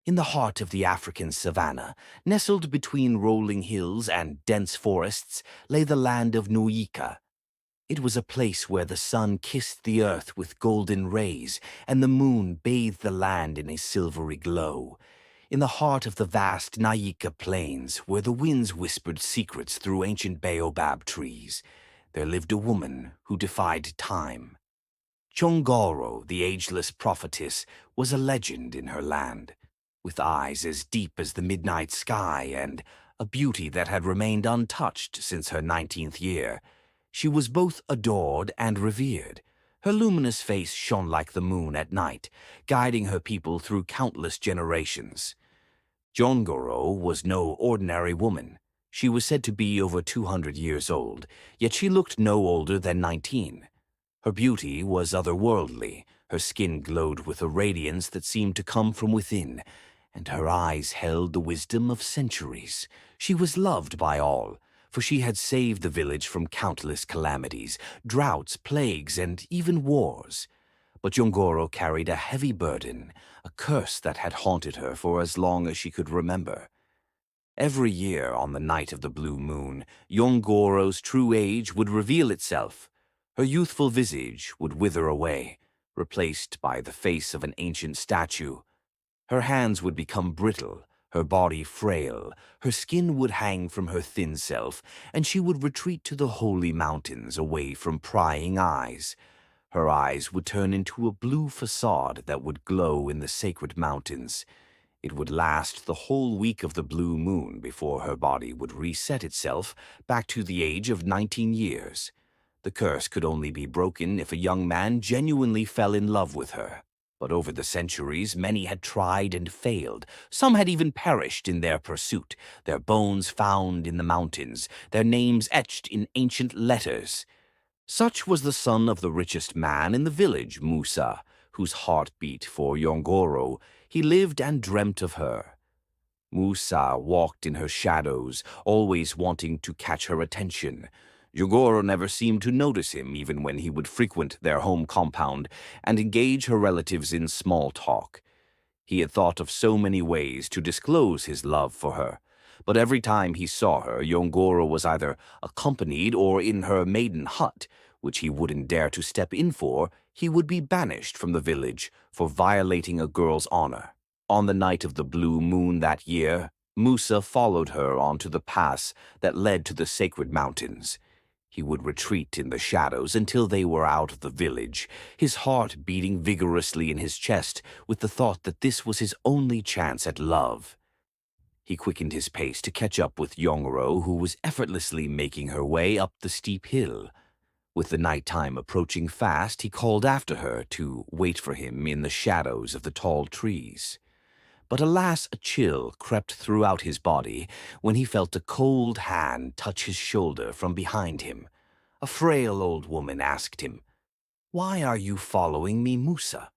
In the heart of the African savannah, nestled between rolling hills and dense forests, lay the land of Nuika. It was a place where the sun kissed the earth with golden rays, and the moon bathed the land in a silvery glow. In the heart of the vast Naika plains, where the winds whispered secrets through ancient baobab trees, there lived a woman who defied time. Jongoro, the Ageless Prophetess, was a legend in her land, with eyes as deep as the midnight sky and a beauty that had remained untouched since her 19th year. She was both adored and revered. Her luminous face shone like the moon at night, guiding her people through countless generations. Jongoro was no ordinary woman. She was said to be over 200 years old, yet she looked no older than 19. Her beauty was otherworldly. Her skin glowed with a radiance that seemed to come from within, and her eyes held the wisdom of centuries. She was loved by all, for she had saved the village from countless calamities, droughts, plagues, and even wars. But Jongoro carried a heavy burden, a curse that had haunted her for as long as she could remember. Every year on the night of the blue moon, Jongoro's true age would reveal itself. Her youthful visage would wither away, replaced by the face of an ancient statue. Her hands would become brittle, her body frail, her skin would hang from her thin self, and she would retreat to the holy mountains away from prying eyes. Her eyes would turn into a blue facade that would glow in the sacred mountains. It would last the whole week of the blue moon before her body would reset itself back to the age of 19 years. The curse could only be broken if a young man genuinely fell in love with her. But over the centuries, many had tried and failed. Some had even perished in their pursuit, their bones found in the mountains, their names etched in ancient letters. Such was the son of the richest man in the village, Musa, whose heart beat for Jongoro. He lived and dreamt of her. Musa walked in her shadows, always wanting to catch her attention. Jongoro never seemed to notice him, even when he would frequent their home compound and engage her relatives in small talk. He had thought of so many ways to disclose his love for her, but every time he saw her, Jongoro was either accompanied or in her maiden hut, which he wouldn't dare to step in for. He would be banished from the village for violating a girl's honor. On the night of the blue moon that year, Musa followed her onto the pass that led to the sacred mountains. He would retreat in the shadows until they were out of the village, his heart beating vigorously in his chest with the thought that this was his only chance at love. He quickened his pace to catch up with Jongoro, who was effortlessly making her way up the steep hill. With the nighttime approaching fast, he called after her to wait for him in the shadows of the tall trees. But alas, a chill crept throughout his body when he felt a cold hand touch his shoulder from behind him. A frail old woman asked him, "Why are you following me, Musa?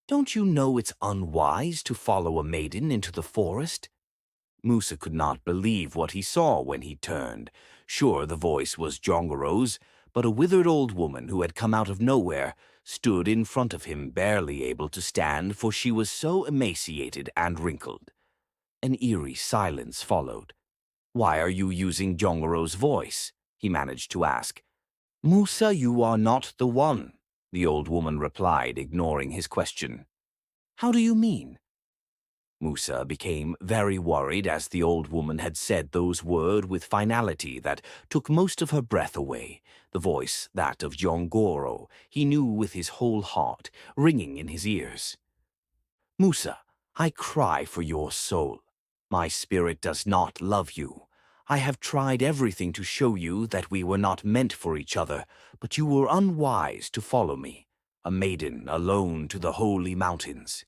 Don't you know it's unwise to follow a maiden into the forest?" Musa could not believe what he saw when he turned. Sure, the voice was Jongoro's, but a withered old woman who had come out of nowhere stood in front of him, barely able to stand, for she was so emaciated and wrinkled. An eerie silence followed. "Why are you using Jongoro's voice?" he managed to ask. "Musa, you are not the one," the old woman replied, ignoring his question. "How do you mean?" Musa became very worried as the old woman had said those words with finality that took most of her breath away. The voice, that of Jongoro, he knew with his whole heart, ringing in his ears. "Musa, I cry for your soul. My spirit does not love you. I have tried everything to show you that we were not meant for each other, but you were unwise to follow me, a maiden alone to the holy mountains."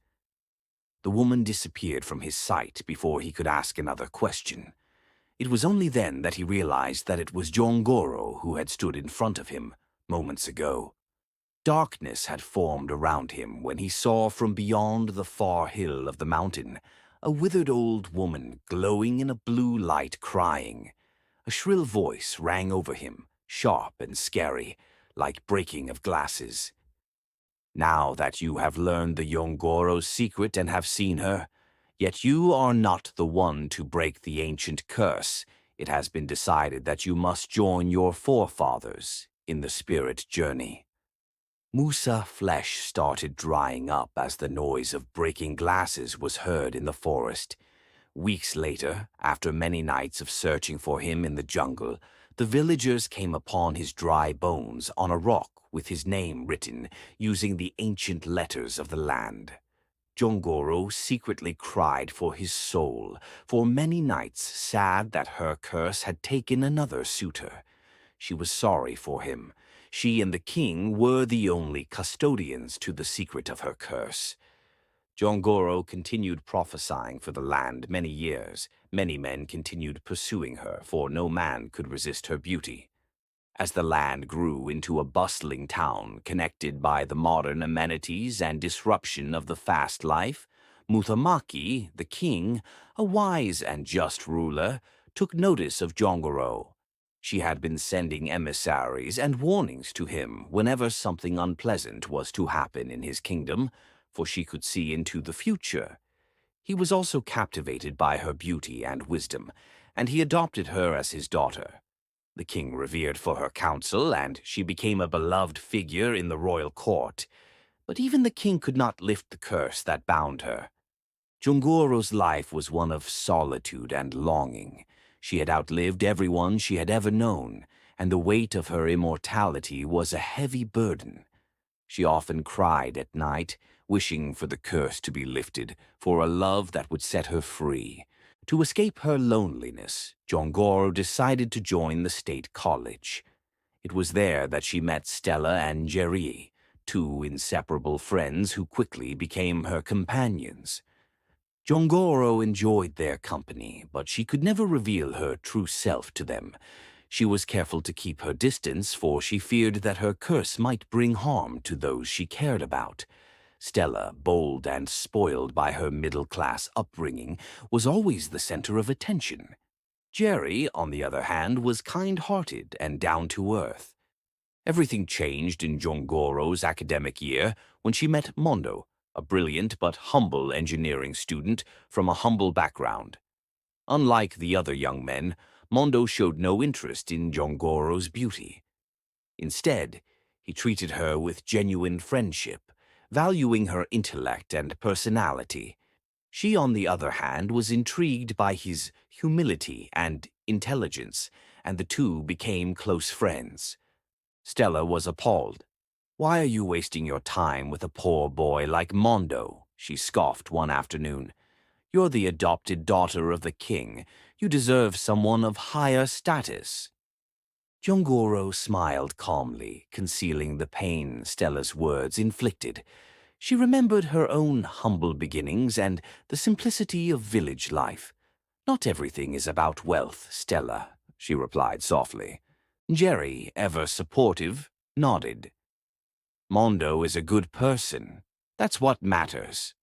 The woman disappeared from his sight before he could ask another question. It was only then that he realized that it was Jongoro who had stood in front of him moments ago. Darkness had formed around him when he saw from beyond the far hill of the mountain a withered old woman glowing in a blue light, crying. A shrill voice rang over him, sharp and scary, like breaking of glasses. "Now that you have learned the Jongoro's secret and have seen her, Yet you are not the one to break the ancient curse. It has been decided that you must join your forefathers in the spirit journey. Musa's flesh started drying up as the noise of breaking glasses was heard in the forest. Weeks later, after many nights of searching for him in the jungle, the villagers came upon his dry bones on a rock with his name written using the ancient letters of the land. Jongoro secretly cried for his soul, for many nights sad that her curse had taken another suitor. She was sorry for him. She and the king were the only custodians to the secret of her curse. Jongoro continued prophesying for the land many years. Many men continued pursuing her, for no man could resist her beauty. As the land grew into a bustling town connected by the modern amenities and disruption of the fast life, Mutamaki, the king, a wise and just ruler, took notice of Jongoro. She had been sending emissaries and warnings to him whenever something unpleasant was to happen in his kingdom, for she could see into the future. He was also captivated by her beauty and wisdom, and he adopted her as his daughter. The king revered for her counsel, and she became a beloved figure in the royal court. But even the king could not lift the curse that bound her. Jongoro's life was one of solitude and longing. She had outlived everyone she had ever known, and the weight of her immortality was a heavy burden. She often cried at night, wishing for the curse to be lifted, for a love that would set her free. To escape her loneliness, Jongoro decided to join the state college. It was there that she met Stella and Jerry, two inseparable friends who quickly became her companions. Jongoro enjoyed their company, but she could never reveal her true self to them. She was careful to keep her distance, for she feared that her curse might bring harm to those she cared about. Stella, bold and spoiled by her middle-class upbringing, was always the center of attention. Jerry, on the other hand, was kind-hearted and down-to-earth. Everything changed in Jongoro's academic year when she met Mondo, a brilliant but humble engineering student from a humble background. Unlike the other young men, Mondo showed no interest in Jongoro's beauty. Instead, he treated her with genuine friendship, valuing her intellect and personality. She, on the other hand, was intrigued by his humility and intelligence, and the two became close friends. Stella was appalled. "Why are you wasting your time with a poor boy like Mondo?" she scoffed one afternoon. "You're the adopted daughter of the king. You deserve someone of higher status." Jongoro smiled calmly, concealing the pain Stella's words inflicted. She remembered her own humble beginnings and the simplicity of village life. "Not everything is about wealth, Stella," she replied softly. Jerry, ever supportive, nodded. "Mondo is a good person. That's what matters."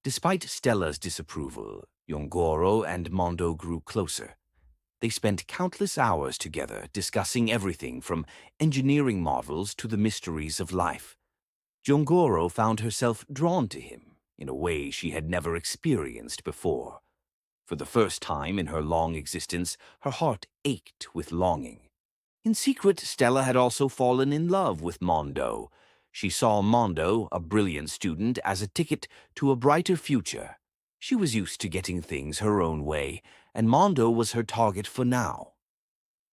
Despite Stella's disapproval, Jongoro and Mondo grew closer. They spent countless hours together discussing everything from engineering marvels to the mysteries of life. Jongoro found herself drawn to him in a way she had never experienced before. For the first time in her long existence, her heart ached with longing. In secret, Stella had also fallen in love with Mondo. She saw Mondo, a brilliant student, as a ticket to a brighter future. She was used to getting things her own way, and Mondo was her target for now.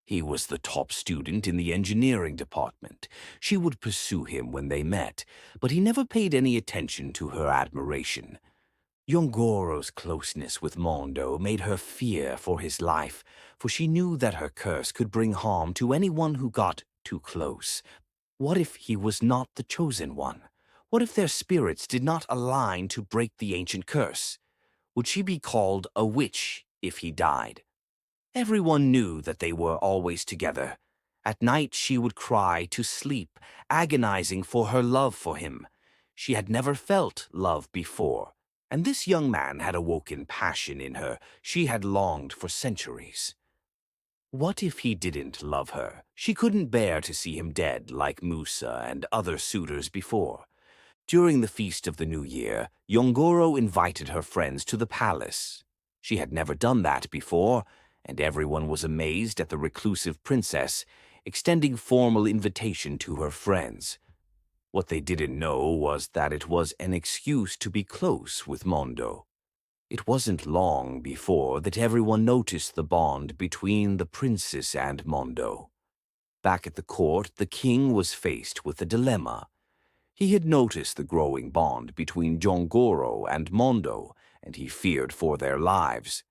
He was the top student in the engineering department. She would pursue him when they met, but he never paid any attention to her admiration. Jongoro's closeness with Mondo made her fear for his life, for she knew that her curse could bring harm to anyone who got too close. What if he was not the chosen one? What if their spirits did not align to break the ancient curse? Would she be called a witch if he died? Everyone knew that they were always together. At night she would cry to sleep, agonizing for her love for him. She had never felt love before, and this young man had awoken passion in her she had longed for centuries. What if he didn't love her? She couldn't bear to see him dead like Musa and other suitors before. During the feast of the New Year, Jongoro invited her friends to the palace. She had never done that before, and everyone was amazed at the reclusive princess extending formal invitation to her friends. What they didn't know was that it was an excuse to be close with Mondo. It wasn't long before that everyone noticed the bond between the princess and Mondo. Back at the court, the king was faced with a dilemma. He had noticed the growing bond between Jongoro and Mondo, and he feared for their lives.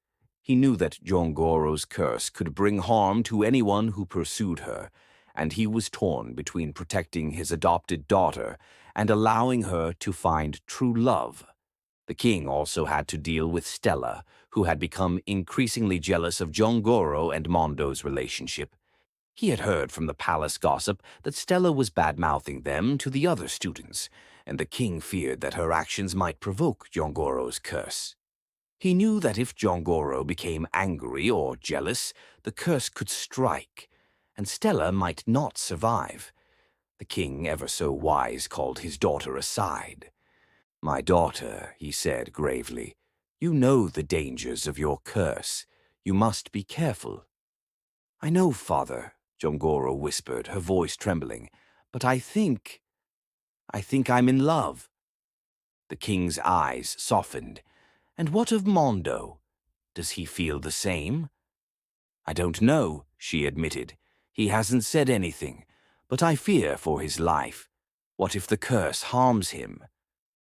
He knew that Jongoro's curse could bring harm to anyone who pursued her, and he was torn between protecting his adopted daughter and allowing her to find true love. The king also had to deal with Stella, who had become increasingly jealous of Jongoro and Mondo's relationship. He had heard from the palace gossip that Stella was bad-mouthing them to the other students, and the king feared that her actions might provoke Jongoro's curse. He knew that if Jongoro became angry or jealous, the curse could strike, and Stella might not survive. The king, ever so wise, called his daughter aside. "My daughter," he said gravely, "you know the dangers of your curse. You must be careful." "I know, father," Jongoro whispered, her voice trembling, "but I think I'm in love." The king's eyes softened. "And what of Mondo? Does he feel the same?" "I don't know," she admitted. "He hasn't said anything, but I fear for his life. What if the curse harms him?"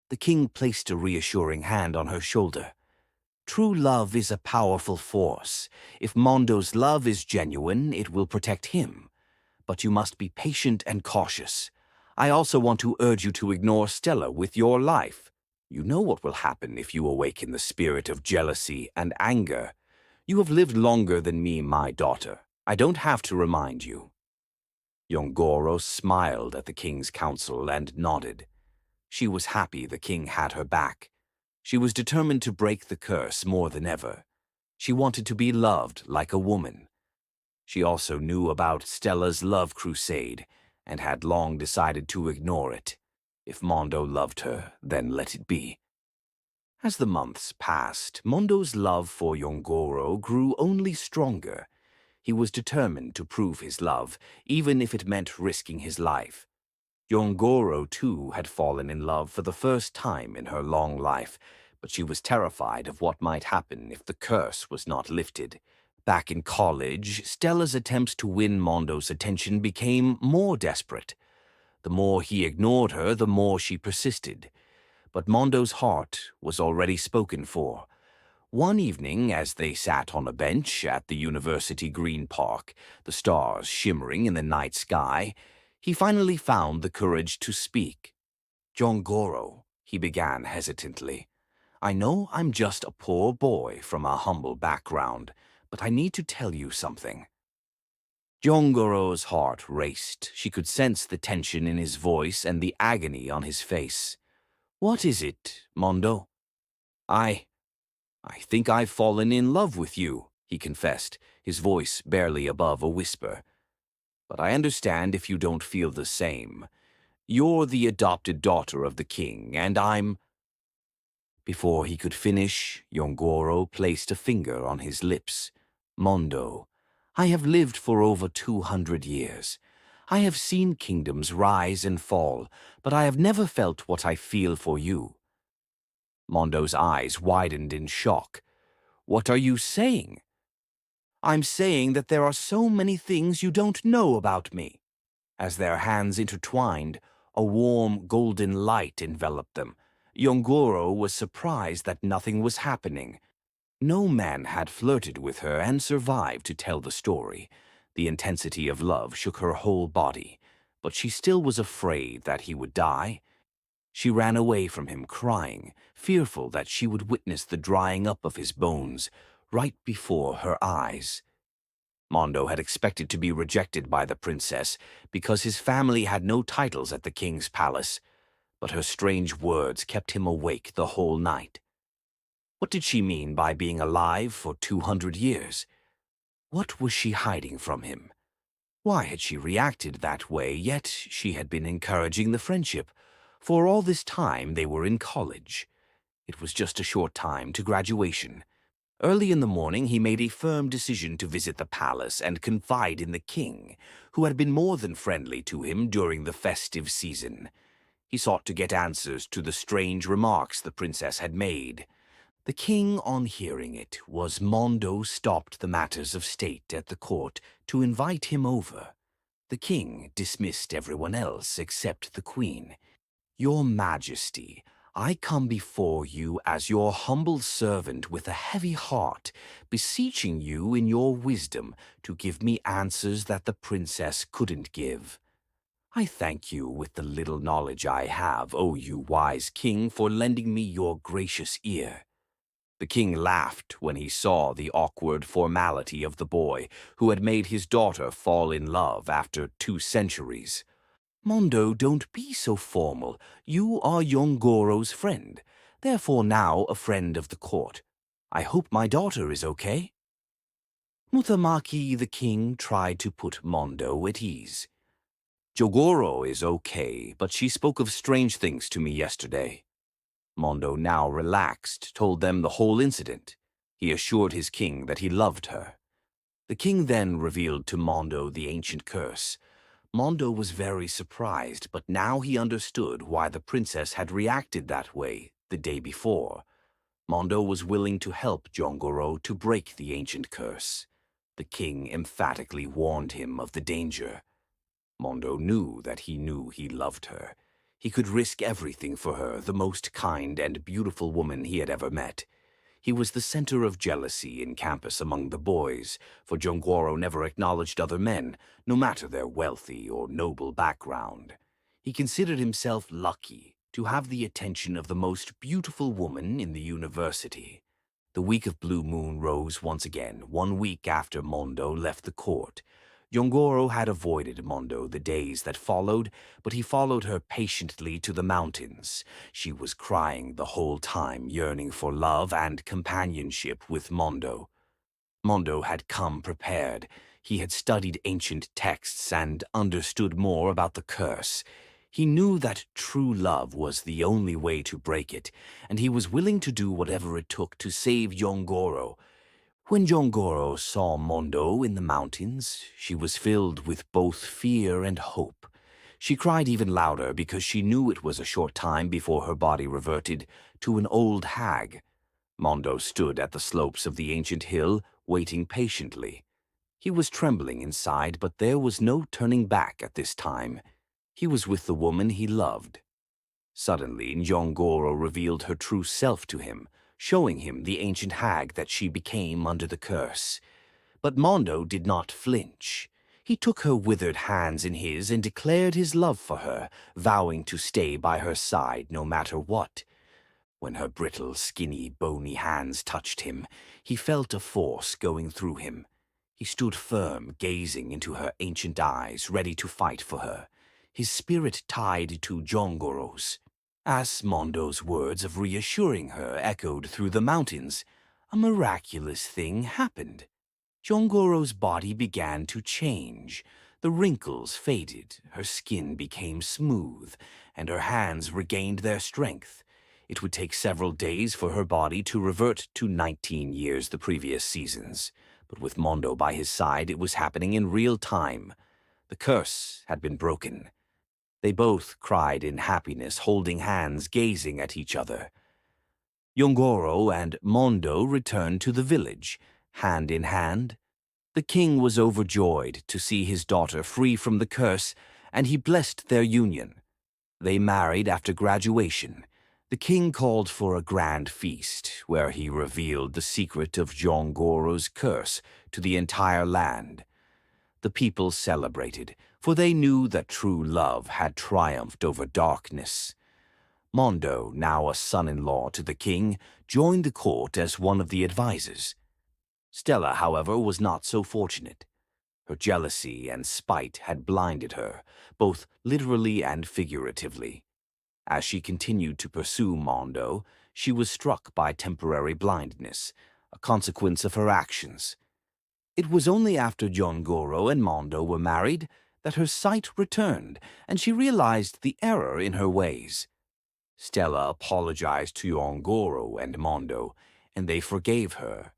The king placed a reassuring hand on her shoulder. "True love is a powerful force. If Mondo's love is genuine, it will protect him. But you must be patient and cautious. I also want to urge you to ignore Stella with your life. You know what will happen if you awaken the spirit of jealousy and anger. You have lived longer than me, my daughter. I don't have to remind you." Jongoro smiled at the king's counsel and nodded. She was happy the king had her back. She was determined to break the curse more than ever. She wanted to be loved like a woman. She also knew about Stella's love crusade and had long decided to ignore it. If Mondo loved her, then let it be. As the months passed, Mondo's love for Jongoro grew only stronger. He was determined to prove his love, even if it meant risking his life. Jongoro, too, had fallen in love for the first time in her long life, but she was terrified of what might happen if the curse was not lifted. Back in college, Stella's attempts to win Mondo's attention became more desperate. The more he ignored her, the more she persisted. But Mondo's heart was already spoken for. One evening, as they sat on a bench at the University Green Park, the stars shimmering in the night sky, he finally found the courage to speak. "Jongoro," he began hesitantly, "I know I'm just a poor boy from a humble background, but I need to tell you something." Jongoro's heart raced. She could sense the tension in his voice and the agony on his face. "What is it, Mondo?" I think I've fallen in love with you," he confessed, his voice barely above a whisper. "But I understand if you don't feel the same. You're the adopted daughter of the king, and I'm—" Before he could finish, Jongoro placed a finger on his lips. "Mondo, I have lived for over 200 years. I have seen kingdoms rise and fall, but I have never felt what I feel for you." Mondo's eyes widened in shock. "What are you saying?" "I'm saying that there are so many things you don't know about me." As their hands intertwined, a warm golden light enveloped them. Jongoro was surprised that nothing was happening. No man had flirted with her and survived to tell the story. The intensity of love shook her whole body, but she still was afraid that he would die. She ran away from him crying, fearful that she would witness the drying up of his bones right before her eyes. Mondo had expected to be rejected by the princess because his family had no titles at the king's palace, but her strange words kept him awake the whole night. What did she mean by being alive for 200 years? What was she hiding from him? Why had she reacted that way, yet she had been encouraging the friendship? For all this time they were in college. It was just a short time to graduation. Early in the morning he made a firm decision to visit the palace and confide in the king, who had been more than friendly to him during the festive season. He sought to get answers to the strange remarks the princess had made. The king, on hearing it, was Mondo stopped the matters of state at the court to invite him over. The king dismissed everyone else except the queen. "Your Majesty, I come before you as your humble servant with a heavy heart, beseeching you in your wisdom to give me answers that the princess couldn't give. I thank you with the little knowledge I have, O you wise king, for lending me your gracious ear." The king laughed when he saw the awkward formality of the boy who had made his daughter fall in love after 2 centuries. "Mondo, don't be so formal. You are Jongoro's friend, therefore now a friend of the court. I hope my daughter is okay." Mutamaki the king tried to put Mondo at ease. "Jongoro is okay, but she spoke of strange things to me yesterday." Mondo, now relaxed, told them the whole incident. He assured his king that he loved her. The king then revealed to Mondo the ancient curse. Mondo was very surprised, but now he understood why the princess had reacted that way the day before. Mondo was willing to help Jongoro to break the ancient curse. The king emphatically warned him of the danger. Mondo knew that he knew he loved her. He could risk everything for her, the most kind and beautiful woman he had ever met. He was the center of jealousy in campus among the boys, for Jongoro never acknowledged other men, no matter their wealthy or noble background. He considered himself lucky to have the attention of the most beautiful woman in the university. The week of Blue Moon rose once again, 1 week after Mondo left the court. Jongoro had avoided Mondo the days that followed, but he followed her patiently to the mountains. She was crying the whole time, yearning for love and companionship with Mondo. Mondo had come prepared. He had studied ancient texts and understood more about the curse. He knew that true love was the only way to break it, and he was willing to do whatever it took to save Jongoro. When Jongoro saw Mondo in the mountains, she was filled with both fear and hope. She cried even louder because she knew it was a short time before her body reverted to an old hag. Mondo stood at the slopes of the ancient hill, waiting patiently. He was trembling inside, but there was no turning back at this time. He was with the woman he loved. Suddenly, Jongoro revealed her true self to him, showing him the ancient hag that she became under the curse. But Mondo did not flinch. He took her withered hands in his and declared his love for her, vowing to stay by her side no matter what. When her brittle, skinny, bony hands touched him, he felt a force going through him. He stood firm, gazing into her ancient eyes, ready to fight for her, his spirit tied to Jongoro's. As Mondo's words of reassuring her echoed through the mountains, a miraculous thing happened. Jongoro's body began to change. The wrinkles faded, her skin became smooth, and her hands regained their strength. It would take several days for her body to revert to 19 years the previous seasons, but with Mondo by his side it was happening in real time. The curse had been broken. They both cried in happiness, holding hands, gazing at each other. Jongoro and Mondo returned to the village, hand in hand. The king was overjoyed to see his daughter free from the curse, and he blessed their union. They married after graduation. The king called for a grand feast, where he revealed the secret of Jongoro's curse to the entire land. The people celebrated, for they knew that true love had triumphed over darkness. Mondo, now a son-in-law to the king, joined the court as one of the advisors. Stella, however, was not so fortunate. Her jealousy and spite had blinded her, both literally and figuratively. As she continued to pursue Mondo, she was struck by temporary blindness, a consequence of her actions. It was only after Jongoro and Mondo were married that her sight returned, and she realized the error in her ways. Stella apologized to Jongoro and Mondo, and they forgave her.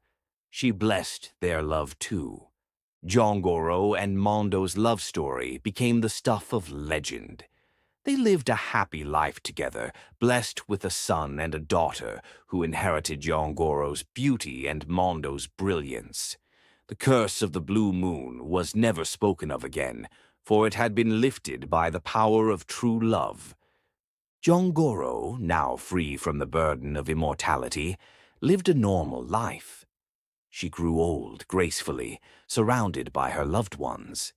She blessed their love too. Jongoro and Mondo's love story became the stuff of legend. They lived a happy life together, blessed with a son and a daughter who inherited Jongoro's beauty and Mondo's brilliance. The curse of the blue moon was never spoken of again, for it had been lifted by the power of true love. Jongoro, now free from the burden of immortality, lived a normal life. She grew old gracefully, surrounded by her loved ones.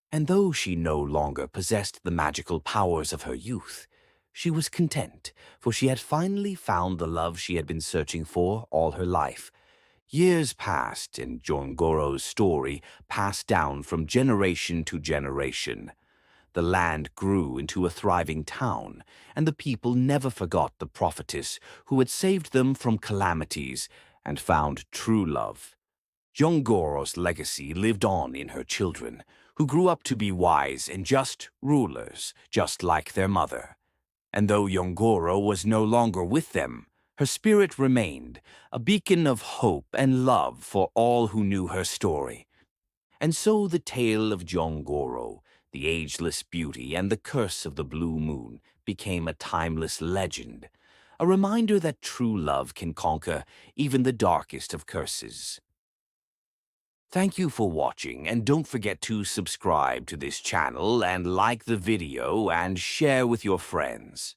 And though she no longer possessed the magical powers of her youth, she was content, for she had finally found the love she had been searching for all her life. Years passed, and Jongoro's story passed down from generation to generation. The land grew into a thriving town, and the people never forgot the prophetess who had saved them from calamities and found true love. Jongoro's legacy lived on in her children, who grew up to be wise and just rulers, just like their mother. And though Jongoro was no longer with them, her spirit remained, a beacon of hope and love for all who knew her story. And so the tale of Jongoro, the ageless beauty and the curse of the blue moon, became a timeless legend, a reminder that true love can conquer even the darkest of curses. Thank you for watching, and don't forget to subscribe to this channel and like the video and share with your friends.